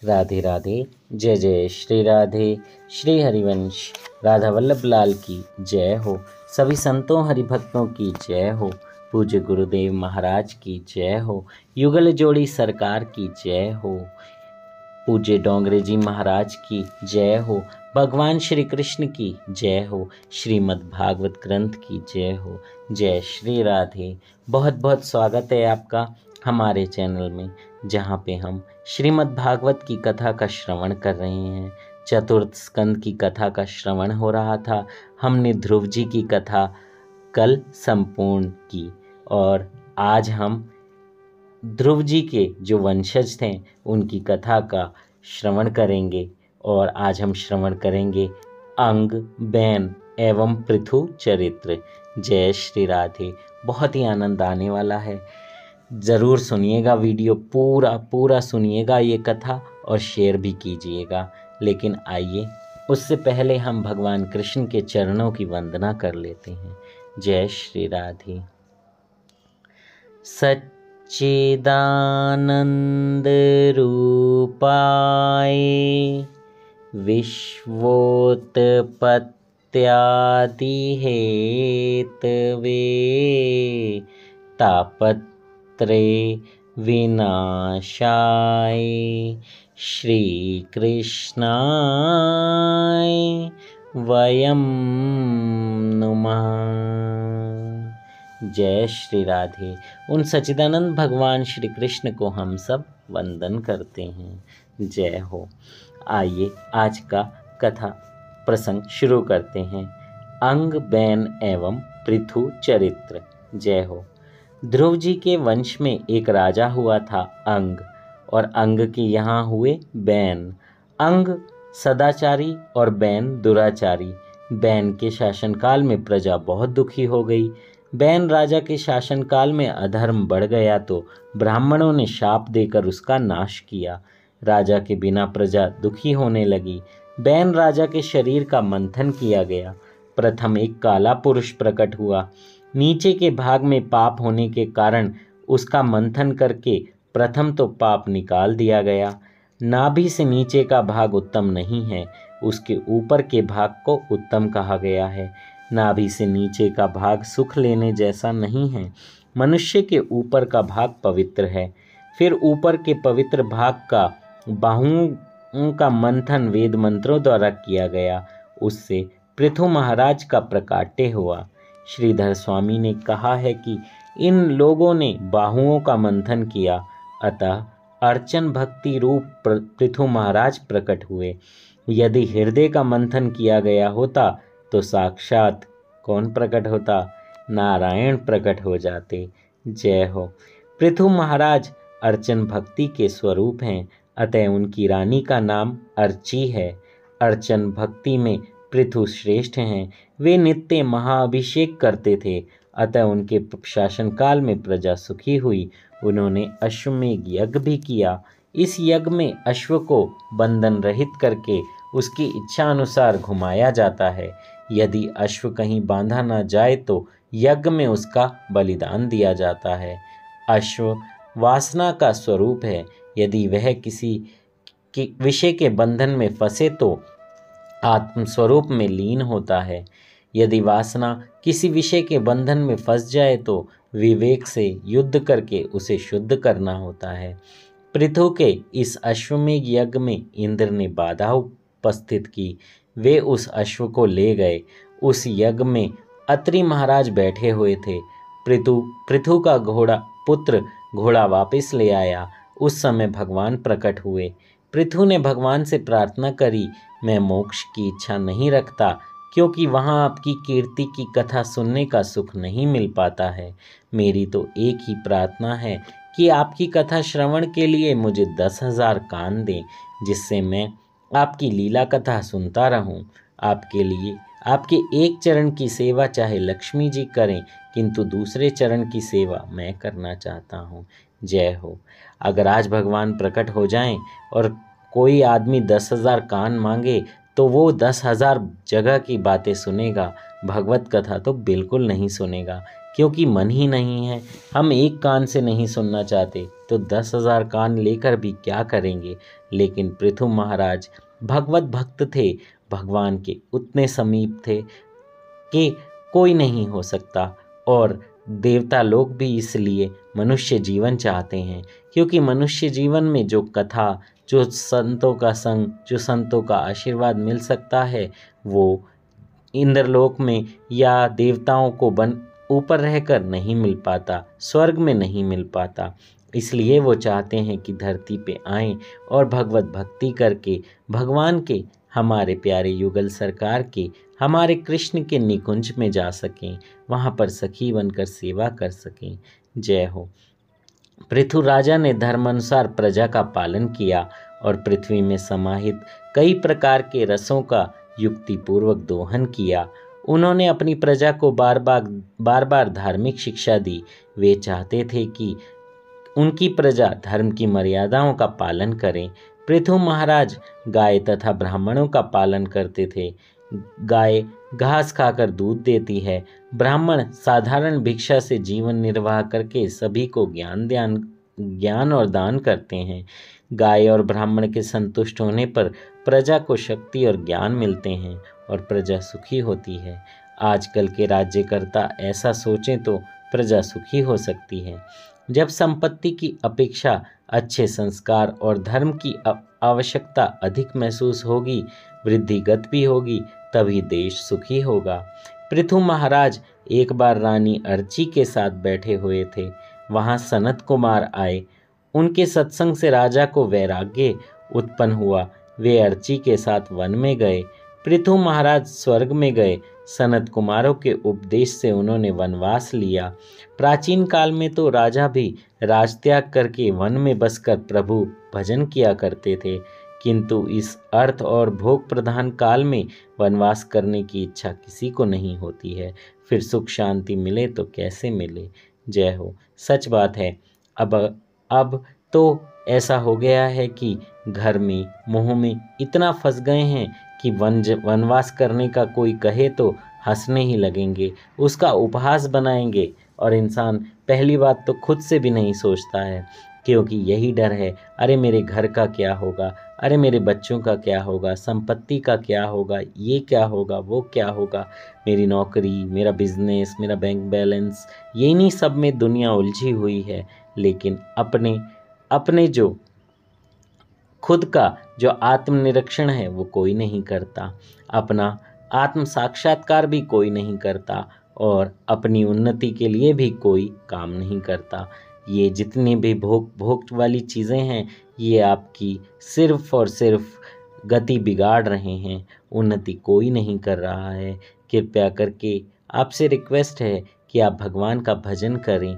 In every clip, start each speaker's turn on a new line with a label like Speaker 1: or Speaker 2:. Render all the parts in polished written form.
Speaker 1: राधे राधे। जय जय श्री राधे। श्री हरिवंश राधा वल्लभ लाल की जय हो। सभी संतों हरिभक्तों की जय हो। पूज्य गुरुदेव महाराज की जय हो। युगल जोड़ी सरकार की जय हो। पूज्य डोंगरे जी महाराज की जय हो। भगवान श्री कृष्ण की जय हो। श्रीमद् भागवत ग्रंथ की जय हो। जय श्री राधे। बहुत बहुत स्वागत है आपका हमारे चैनल में, जहाँ पे हम श्रीमद् भागवत की कथा का श्रवण कर रहे हैं। चतुर्थ स्कंद की कथा का श्रवण हो रहा था। हमने ध्रुव जी की कथा कल संपूर्ण की और आज हम ध्रुव जी के जो वंशज थे उनकी कथा का श्रवण करेंगे। और आज हम श्रवण करेंगे अंग, बैन एवं पृथु चरित्र। जय श्री राधे। बहुत ही आनंद आने वाला है। ज़रूर सुनिएगा, वीडियो पूरा सुनिएगा ये कथा और शेयर भी कीजिएगा। लेकिन आइए उससे पहले हम भगवान कृष्ण के चरणों की वंदना कर लेते हैं। जय श्री राधे। सच्चिदानंद रूपाय विश्वोत्पत्त्यादि हेतवे तापत्रे विनाशाय श्री कृष्णाय वयं नुमः। जय श्री राधे। उन सच्चिदानंद भगवान श्री कृष्ण को हम सब वंदन करते हैं। जय हो। आइए आज का कथा प्रसंग शुरू करते हैं। अंग, बैन एवं पृथु चरित्र। जय हो। ध्रुव जी के वंश में एक राजा हुआ था अंग, और अंग के यहाँ हुए बैन। अंग सदाचारी और बैन दुराचारी। बैन के शासनकाल में प्रजा बहुत दुखी हो गई। बैन राजा के शासनकाल में अधर्म बढ़ गया तो ब्राह्मणों ने शाप देकर उसका नाश किया। राजा के बिना प्रजा दुखी होने लगी। बैन राजा के शरीर का मंथन किया गया। प्रथम एक काला पुरुष प्रकट हुआ। नीचे के भाग में पाप होने के कारण उसका मंथन करके प्रथम तो पाप निकाल दिया गया। नाभि से नीचे का भाग उत्तम नहीं है, उसके ऊपर के भाग को उत्तम कहा गया है। नाभि से नीचे का भाग सुख लेने जैसा नहीं है। मनुष्य के ऊपर का भाग पवित्र है। फिर ऊपर के पवित्र भाग का बाहुओं का मंथन वेद मंत्रों द्वारा किया गया। उससे पृथु महाराज का प्रकाट्य हुआ। श्रीधर स्वामी ने कहा है कि इन लोगों ने बाहुओं का मंथन किया, अतः अर्चन भक्ति रूप पृथु महाराज प्रकट हुए। यदि हृदय का मंथन किया गया होता तो साक्षात कौन प्रकट होता? नारायण प्रकट हो जाते। जय हो। पृथु महाराज अर्चन भक्ति के स्वरूप हैं, अतः उनकी रानी का नाम अर्ची है। अर्चन भक्ति में पृथु श्रेष्ठ हैं। वे नित्य महाअभिषेक करते थे, अतः उनके शासनकाल में प्रजा सुखी हुई। उन्होंने अश्वमेघ यज्ञ भी किया। इस यज्ञ में अश्व को बंधन रहित करके उसकी इच्छा अनुसार घुमाया जाता है। यदि अश्व कहीं बांधा न जाए तो यज्ञ में उसका बलिदान दिया जाता है। अश्व वासना का स्वरूप है। यदि वह किसी विषय के बंधन में फंसे तो आत्मस्वरूप में लीन होता है। यदि वासना किसी विषय के बंधन में फंस जाए तो विवेक से युद्ध करके उसे शुद्ध करना होता है। पृथु के इस अश्वमेघ यज्ञ में इंद्र ने बाधा उपस्थित की। वे उस अश्व को ले गए। उस यज्ञ में अत्रि महाराज बैठे हुए थे। पृथु का पुत्र घोड़ा वापस ले आया। उस समय भगवान प्रकट हुए। पृथु ने भगवान से प्रार्थना करी, मैं मोक्ष की इच्छा नहीं रखता, क्योंकि वहाँ आपकी कीर्ति की कथा सुनने का सुख नहीं मिल पाता है। मेरी तो एक ही प्रार्थना है कि आपकी कथा श्रवण के लिए मुझे 10,000 कान दें, जिससे मैं आपकी लीला कथा सुनता रहूं। आपके लिए आपके एक चरण की सेवा चाहे लक्ष्मी जी करें, किंतु दूसरे चरण की सेवा मैं करना चाहता हूँ। जय हो। अगर आज भगवान प्रकट हो जाएं और कोई आदमी 10,000 कान मांगे तो वो 10,000 जगह की बातें सुनेगा, भगवत कथा तो बिल्कुल नहीं सुनेगा, क्योंकि मन ही नहीं है। हम एक कान से नहीं सुनना चाहते तो 10,000 कान लेकर भी क्या करेंगे। लेकिन पृथु महाराज भगवत भक्त थे, भगवान के उतने समीप थे कि कोई नहीं हो सकता। और देवता लोग भी इसलिए मनुष्य जीवन चाहते हैं, क्योंकि मनुष्य जीवन में जो कथा, जो संतों का संग, जो संतों का आशीर्वाद मिल सकता है, वो इंद्रलोक में या देवताओं को ऊपर रहकर नहीं मिल पाता, स्वर्ग में नहीं मिल पाता। इसलिए वो चाहते हैं कि धरती पे आएं और भगवत भक्ति करके भगवान के, हमारे प्यारे युगल सरकार के, हमारे कृष्ण के निकुंज में जा सकें, वहाँ पर सखी बनकर सेवा कर सकें। जय हो। पृथु राजा ने धर्मानुसार प्रजा का पालन किया और पृथ्वी में समाहित कई प्रकार के रसों का युक्तिपूर्वक दोहन किया। उन्होंने अपनी प्रजा को बार बार धार्मिक शिक्षा दी। वे चाहते थे कि उनकी प्रजा धर्म की मर्यादाओं का पालन करें। पृथु महाराज गाय तथा ब्राह्मणों का पालन करते थे। गाय घास खाकर दूध देती है, ब्राह्मण साधारण भिक्षा से जीवन निर्वाह करके सभी को ज्ञान और दान करते हैं। गाय और ब्राह्मण के संतुष्ट होने पर प्रजा को शक्ति और ज्ञान मिलते हैं और प्रजा सुखी होती है। आजकल के राज्यकर्ता ऐसा सोचें तो प्रजा सुखी हो सकती है। जब संपत्ति की अपेक्षा अच्छे संस्कार और धर्म की आवश्यकता अधिक महसूस होगी, वृद्धिगत भी होगी, तभी देश सुखी होगा। पृथु महाराज एक बार रानी अर्ची के साथ बैठे हुए थे। वहां सनत कुमार आए। उनके सत्संग से राजा को वैराग्य उत्पन्न हुआ। वे अर्ची के साथ वन में गए। पृथु महाराज स्वर्ग में गए। सनत कुमारों के उपदेश से उन्होंने वनवास लिया। प्राचीन काल में तो राजा भी राजत्याग करके वन में बसकर प्रभु भजन किया करते थे, किंतु इस अर्थ और भोग प्रधान काल में वनवास करने की इच्छा किसी को नहीं होती है। फिर सुख शांति मिले तो कैसे मिले। जय हो। सच बात है। अब तो ऐसा हो गया है कि घर में मोह में इतना फंस गए हैं कि वनवास करने का कोई कहे तो हंसने ही लगेंगे, उसका उपहास बनाएंगे। और इंसान पहली बात तो खुद से भी नहीं सोचता है, क्योंकि यही डर है, अरे मेरे घर का क्या होगा, अरे मेरे बच्चों का क्या होगा, संपत्ति का क्या होगा, ये क्या होगा, वो क्या होगा, मेरी नौकरी, मेरा बिजनेस, मेरा बैंक बैलेंस, ये नहीं सब में दुनिया उलझी हुई है। लेकिन अपने जो खुद का जो आत्मनिरीक्षण है वो कोई नहीं करता, अपना आत्म साक्षात्कार भी कोई नहीं करता और अपनी उन्नति के लिए भी कोई काम नहीं करता। ये जितनी भी भोग वाली चीज़ें हैं, ये आपकी सिर्फ और सिर्फ गति बिगाड़ रहे हैं, उन्नति कोई नहीं कर रहा है। कृपया करके आपसे रिक्वेस्ट है कि आप भगवान का भजन करें,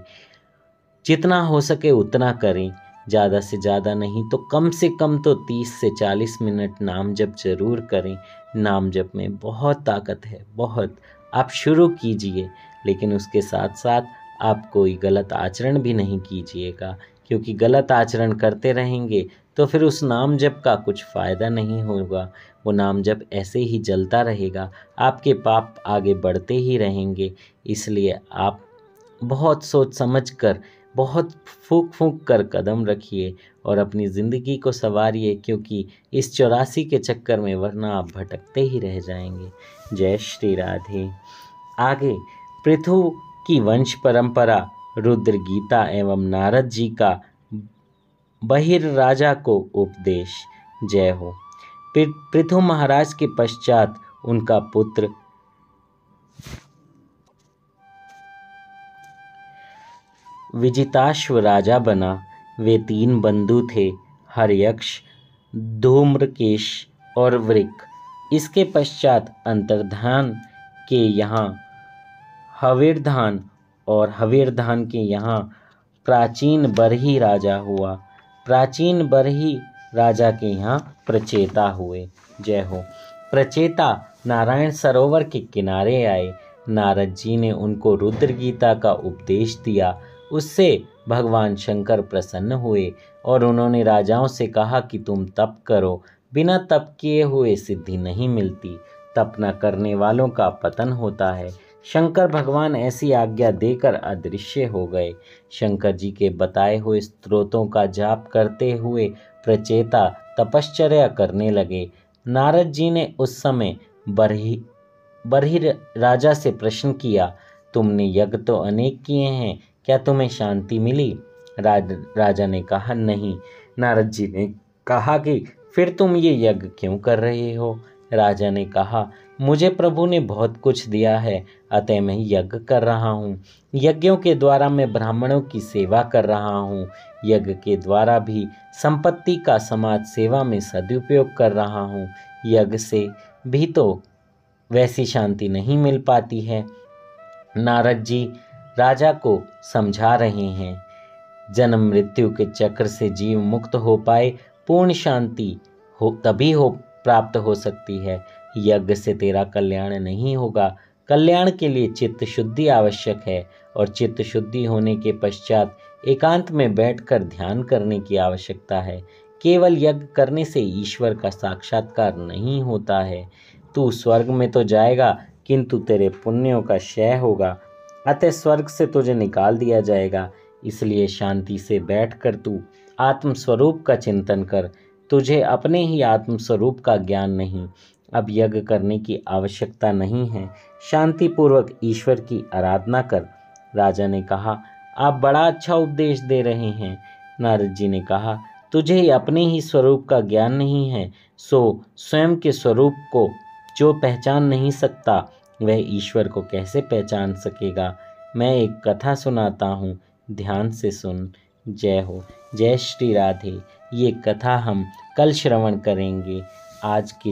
Speaker 1: जितना हो सके उतना करें, ज़्यादा से ज़्यादा नहीं तो कम से कम तो 30 से 40 मिनट नाम जप जरूर करें। नाम जप में बहुत ताकत है, बहुत। आप शुरू कीजिए, लेकिन उसके साथ साथ आप कोई गलत आचरण भी नहीं कीजिएगा, क्योंकि गलत आचरण करते रहेंगे तो फिर उस नाम जप का कुछ फ़ायदा नहीं होगा। वो नाम जप ऐसे ही जलता रहेगा, आपके पाप आगे बढ़ते ही रहेंगे। इसलिए आप बहुत सोच समझ कर, बहुत फूंक कर कदम रखिए और अपनी ज़िंदगी को संवारिए, क्योंकि इस 84 के चक्कर में वरना आप भटकते ही रह जाएंगे। जय श्री राधे। आगे पृथु की वंश परंपरा, रुद्र गीता एवं नारद जी का बहिर राजा को उपदेश। जय हो। पृथु महाराज के पश्चात उनका पुत्र विजिताश्व राजा बना। वे 3 बंधु थे, हर्यक्ष, धूम्रकेश और वृक। इसके पश्चात अंतर्धान के यहाँ हविर्धान और हविर्धान के यहाँ प्राचीन बरही राजा हुआ। प्राचीन बरही राजा के यहाँ प्रचेता हुए। जय हो। प्रचेता नारायण सरोवर के किनारे आए। नारद जी ने उनको रुद्र गीता का उपदेश दिया। उससे भगवान शंकर प्रसन्न हुए और उन्होंने राजाओं से कहा कि तुम तप करो, बिना तप किए हुए सिद्धि नहीं मिलती, तप न करने वालों का पतन होता है। शंकर भगवान ऐसी आज्ञा देकर अदृश्य हो गए। शंकर जी के बताए हुए स्त्रोतों का जाप करते हुए प्रचेता तपश्चर्या करने लगे। नारद जी ने उस समय बरही राजा से प्रश्न किया, तुमने यज्ञ तो अनेक किए हैं, क्या तुम्हें शांति मिली? राजा ने कहा, नहीं। नारद जी ने कहा कि फिर तुम ये यज्ञ क्यों कर रहे हो? राजा ने कहा, मुझे प्रभु ने बहुत कुछ दिया है, अतः मैं यज्ञ कर रहा हूँ। यज्ञों के द्वारा मैं ब्राह्मणों की सेवा कर रहा हूँ। यज्ञ के द्वारा भी संपत्ति का समाज सेवा में सदुपयोग कर रहा हूँ। यज्ञ से भी तो वैसी शांति नहीं मिल पाती है। नारद जी राजा को समझा रहे हैं, जन्म मृत्यु के चक्र से जीव मुक्त हो पाए, पूर्ण शांति तभी प्राप्त हो सकती है। यज्ञ से तेरा कल्याण नहीं होगा। कल्याण के लिए चित्त शुद्धि आवश्यक है और चित्त शुद्धि होने के पश्चात एकांत में बैठकर ध्यान करने की आवश्यकता है। केवल यज्ञ करने से ईश्वर का साक्षात्कार नहीं होता है। तू स्वर्ग में तो जाएगा, किंतु तेरे पुण्यों का क्षय होगा, अतः स्वर्ग से तुझे निकाल दिया जाएगा। इसलिए शांति से बैठकर तू आत्मस्वरूप का चिंतन कर। तुझे अपने ही आत्मस्वरूप का ज्ञान नहीं, अब यज्ञ करने की आवश्यकता नहीं है। शांतिपूर्वक ईश्वर की आराधना कर। राजा ने कहा, आप बड़ा अच्छा उपदेश दे रहे हैं। नारद जी ने कहा, तुझे अपने ही स्वरूप का ज्ञान नहीं है, सो स्वयं के स्वरूप को जो पहचान नहीं सकता, वह ईश्वर को कैसे पहचान सकेगा? मैं एक कथा सुनाता हूँ, ध्यान से सुन। जय हो। जय श्री राधे। ये कथा हम कल श्रवण करेंगे। आज के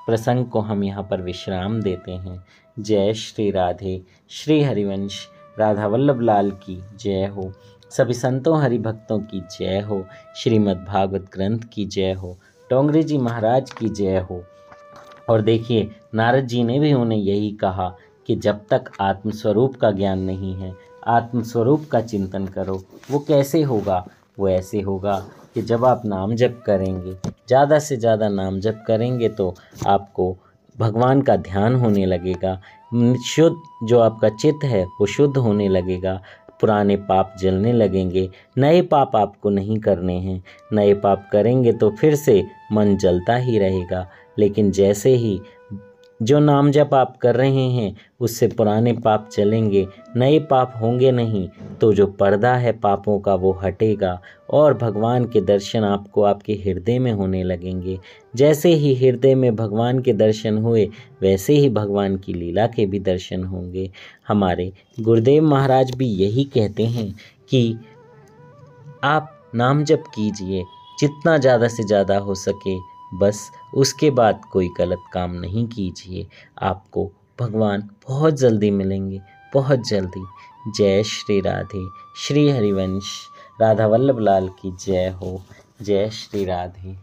Speaker 1: प्रसंग को हम यहाँ पर विश्राम देते हैं। जय श्री राधे। श्री हरिवंश राधा वल्लभ लाल की जय हो। सभी संतों हरि भक्तों की जय हो। श्रीमद् भागवत ग्रंथ की जय हो। डोंगरे जी महाराज की जय हो। और देखिए, नारद जी ने भी उन्हें यही कहा कि जब तक आत्मस्वरूप का ज्ञान नहीं है, आत्मस्वरूप का चिंतन करो। वो कैसे होगा? वो ऐसे होगा कि जब आप नाम जप करेंगे, ज़्यादा से ज़्यादा नाम जप करेंगे, तो आपको भगवान का ध्यान होने लगेगा। शुद्ध जो आपका चित्त है वो शुद्ध होने लगेगा। पुराने पाप जलने लगेंगे। नए पाप आपको नहीं करने हैं। नए पाप करेंगे तो फिर से मन जलता ही रहेगा। लेकिन जैसे ही जो नाम जप आप कर रहे हैं उससे पुराने पाप चलेंगे, नए पाप होंगे नहीं, तो जो पर्दा है पापों का वो हटेगा और भगवान के दर्शन आपको आपके हृदय में होने लगेंगे। जैसे ही हृदय में भगवान के दर्शन हुए, वैसे ही भगवान की लीला के भी दर्शन होंगे। हमारे गुरुदेव महाराज भी यही कहते हैं कि आप नाम जप कीजिए जितना ज़्यादा से ज़्यादा हो सके, बस उसके बाद कोई गलत काम नहीं कीजिए। आपको भगवान बहुत जल्दी मिलेंगे, बहुत जल्दी। जय श्री राधे। श्री हरिवंश राधा वल्लभ लाल की जय हो। जय श्री राधे।